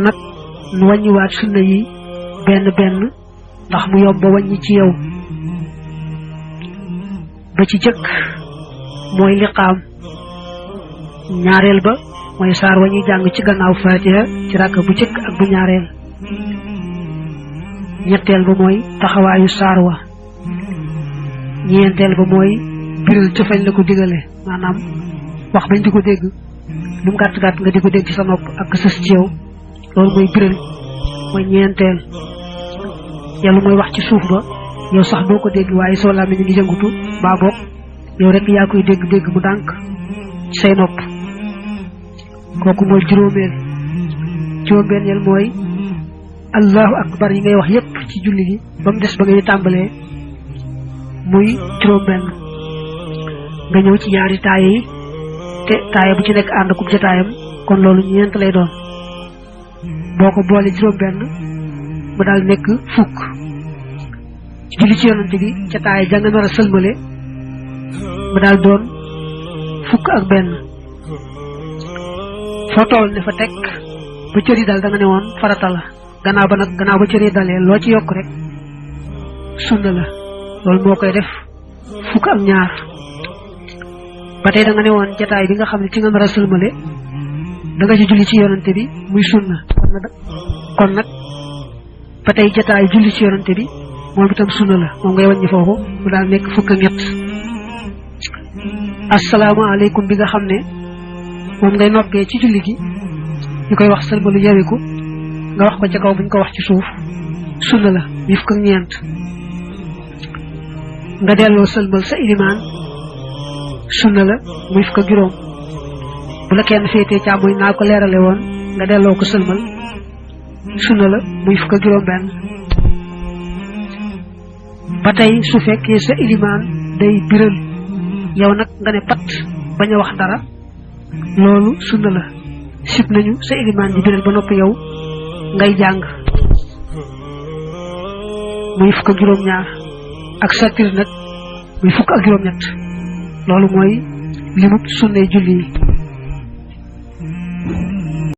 nag nu wàññiwaat sunna yi benn benn ndax mu yomb ba wàññi ci yow. ba ci jëkk mooy liqaam, ñaareel ba mooy saar wa ñuy jàng ci gannaaw faatiha ci rakk bu jëkk ak bu ñaareel, ñetteel ba mooy taxawaayu saar wa, ñeenteel ba mooy biral ca fañ la ko digale, maanaam wax bañ di ko dégg lu mu gàtt gàtt nga di ko dégg ci sa nopp ak sës ci yow, loolu mooy biral mooy ñeenteel. yàlla mooy wax ci suuf ba yow sax doo ko dégg waaye soo làmmiñ ngi yëngutu baa boog yow rek yaa koy dégg mu dànk ci say nopp, kooku mooy juróom-benneel mooy allahu akbar yi ngay wax yépp ci julli gi ba mu des ba ngay tàmbalee muy juróom-benn. nga ñëw ci ñaari taaye yi te taaye bu ci nekk ànd ak jotaayam, kon loolu ñeent lay doon. boo ko boole juróom-benn mu daal nekk fukk. julli ci yonante bi ca taaye jàng nar a sëlmale mu daal doon fukk ak benn. foo toll ne fa teg ba cër yi dal da nga ne woon farata la, gannaaw ba cër yi dalee loo ci yokk rek sunna la, loolu moo koy def fukk ak ñaar. ba tey da nga ne woon jataay bi nga xam ne ci nga nar a sëlmale da nga ci julli ci yonante bi muy sunna, kon nag ba tey jataay julli ci yonante bi moom itam sunna la, moom ngay wàññi foofu mu daal nekk fukk ak ñett. asalaamaaleykum bi nga xam ne moom ngay noppee ci julli gi ñu koy wax sëlmalu yawiku, nga wax ko ca kaw buñ ko wax ci suuf, sunna la muy fukk ak ñeent. nga delloo sëlmal sa ilimaan, sunna la muy fukk ak juróom. bu la kenn féetee càmmoñ naa ko leerale woon nga delloo ko sëlmal, sunna la muy fukk ak juróom benn. ba tey su fekkee sa ilimaan day biral yow nag nga ne pat bañ a wax dara, loolu sunna la, sib nañu sa ilimaan di biral ba noppi yow ngay jàng, muy fukk ak juróom ñaar. ak sattir nag muy fukk ak juróom ñett, loolu mooy limub sunnay julli yi.